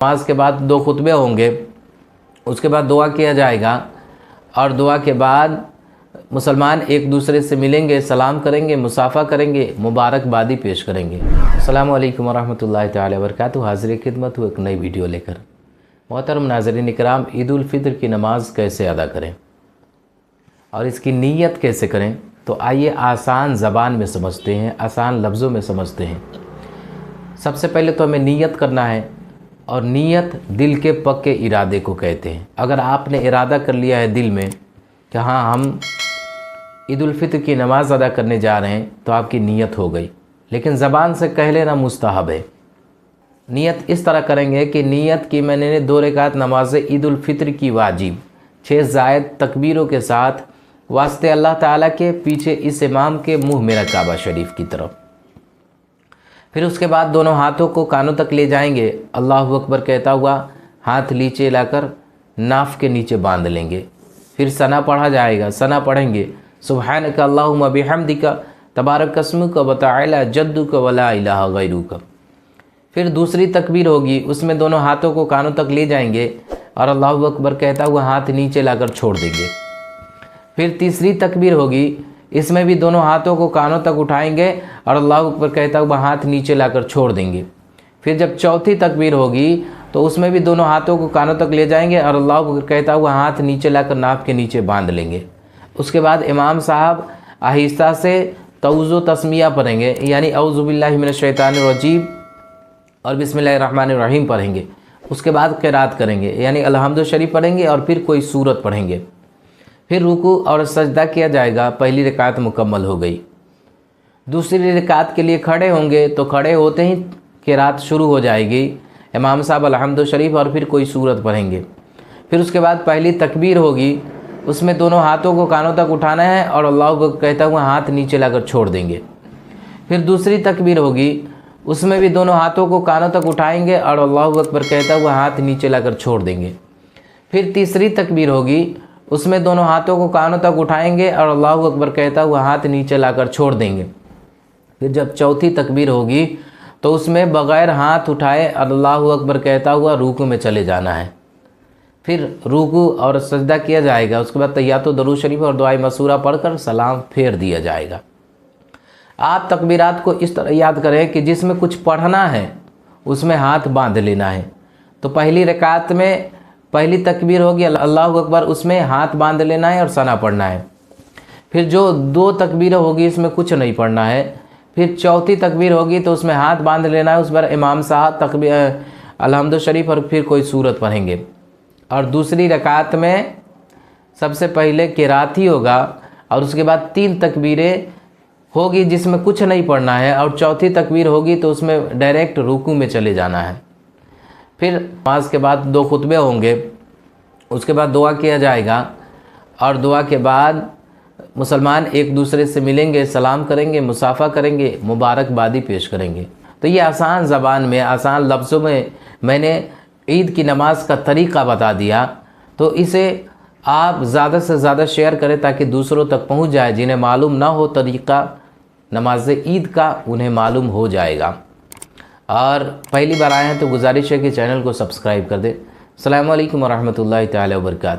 नमाज के बाद 2 खुतबे होंगे, उसके बाद दुआ किया जाएगा और दुआ के बाद मुसलमान एक दूसरे से मिलेंगे, सलाम करेंगे, मुसाफ़ा करेंगे, मुबारकबादी पेश करेंगे। अस्सलामु अलैकुम वरहमतुल्लाहि तआला वबरकातुहू। हाज़िर खिदमत हूँ एक नई वीडियो लेकर। मोहतरम नाज़रीन इकराम, ईद उल फितर की नमाज़ कैसे अदा करें और इसकी नीयत कैसे करें, तो आइए आसान ज़बान में समझते हैं, आसान लफ्ज़ों में समझते हैं। सबसे पहले तो हमें नीयत करना है और नीयत दिल के पक्के इरादे को कहते हैं। अगर आपने इरादा कर लिया है दिल में कि हाँ हम ईद उल फितर की नमाज़ अदा करने जा रहे हैं, तो आपकी नीयत हो गई। लेकिन ज़बान से कह लेना मुस्तहब है। नीयत इस तरह करेंगे कि नीयत की मैंने 2 रकात नमाज ईद उल फितर की वाजिब 6 ज़ायद तकबीरों के साथ वास्ते अल्लाह ताला के पीछे इस इमाम के मुँह मेरा काबा शरीफ की तरफ। फिर उसके बाद दोनों हाथों को कानों तक ले जाएंगे, अल्लाहु अकबर कहता हुआ हाथ नीचे लाकर नाफ के नीचे बांध लेंगे। फिर सना पढ़ा जाएगा, सना पढ़ेंगे सुब्हानका अल्लाहुम्मा बिहम्दिका तबारक अस्मुका व तआला जद्दुका व ला इलाहा गैरुका। फिर दूसरी तकबीर होगी, उसमें दोनों हाथों को कानों तक ले जाएंगे और अल्लाहु अकबर कहता हुआ हाथ नीचे लाकर छोड़ देंगे। फिर तीसरी तकबीर होगी, इसमें भी दोनों हाथों को कानों तक उठाएंगे और अल्लाहु अकबर कहता हुआ हाथ नीचे लाकर छोड़ देंगे। फिर जब चौथी तकबीर होगी तो उसमें भी दोनों हाथों को कानों तक ले जाएंगे और अल्लाहु अकबर कहता हुआ हाथ नीचे लाकर नाक के नीचे बांध लेंगे। उसके बाद इमाम साहब आहिस्ता से तौज़ो तस्मिया पढ़ेंगे, यानी औज़ु बिल्लाहि मिनश शैतानिर रजीम और बिस्मिल्लाहिर्रहमानिर्रहीम पढ़ेंगे। उसके बाद क़िरात करेंगे, यानी अलहम्दु शरीफ पढ़ेंगे और फिर कोई सूरत पढ़ेंगे। फिर रुकू और सजदा किया जाएगा। पहली रकात मुकम्मल हो गई। दूसरी रकात के लिए खड़े होंगे तो खड़े होते ही क़िरात शुरू हो जाएगी। इमाम साहब अलहम्दु शरीफ और फिर कोई सूरत पढ़ेंगे। फिर उसके बाद पहली तकबीर होगी, उसमें दोनों हाथों को कानों तक उठाना है और अल्लाह को कहता हुआ हाथ नीचे लाकर छोड़ देंगे। फिर दूसरी तकबीर होगी, उसमें भी दोनों हाथों को कानों तक उठाएंगे और अल्लाहु अकबर कहता हुआ हाथ नीचे लाकर छोड़ देंगे। फिर तीसरी तकबीर होगी, उसमें दोनों हाथों को कानों तक उठाएंगे और अल्लाहु अकबर कहता हुआ हाथ नीचे लाकर छोड़ देंगे। फिर जब चौथी तकबीर होगी तो उसमें बग़ैर हाथ उठाए अल्लाहु अकबर कहता हुआ रुकू में चले जाना है। फिर रुकू और सजदा किया जाएगा। उसके बाद तहियातो दरूद शरीफ और दुआए मसूरा पढ़कर सलाम फेर दिया जाएगा। आप तकबीरात को इस तरह याद करें कि जिसमें कुछ पढ़ना है उसमें हाथ बांध लेना है। तो पहली रकात में पहली तकबीर होगी अल्लाहु अकबर, उसमें हाथ बांध लेना है और सना पढ़ना है। फिर जो 2 तकबीर होगी इसमें कुछ नहीं पढ़ना है। फिर चौथी तकबीर होगी तो उसमें हाथ बांध लेना है, उस पर इमाम साहब तकबीर अलहम्दु शरीफ और फिर कोई सूरत पढ़ेंगे। और दूसरी रकात में सबसे पहले क़िरात ही होगा और उसके बाद 3 तकबीरें होगी जिसमें कुछ नहीं पढ़ना है और चौथी तकबीर होगी तो उसमें डायरेक्ट रुकू में चले जाना है। फिर नमाज के बाद 2 खुतबे होंगे, उसके बाद दुआ किया जाएगा और दुआ के बाद मुसलमान एक दूसरे से मिलेंगे, सलाम करेंगे, मुसाफ़ा करेंगे, मुबारकबादी पेश करेंगे। तो ये आसान ज़बान में आसान लफ्ज़ों में मैंने ईद की नमाज़ का तरीक़ा बता दिया। तो इसे आप ज़्यादा से ज़्यादा शेयर करें ताकि दूसरों तक पहुंच जाए। जिन्हें मालूम ना हो तरीक़ा नमाज ईद का, उन्हें मालूम हो जाएगा। और पहली बार आए हैं तो गुजारिश है कि चैनल को सब्सक्राइब कर दें। अस्सलामु अलैकुम वरहमतुल्लाहि तआला वबरकातुहू।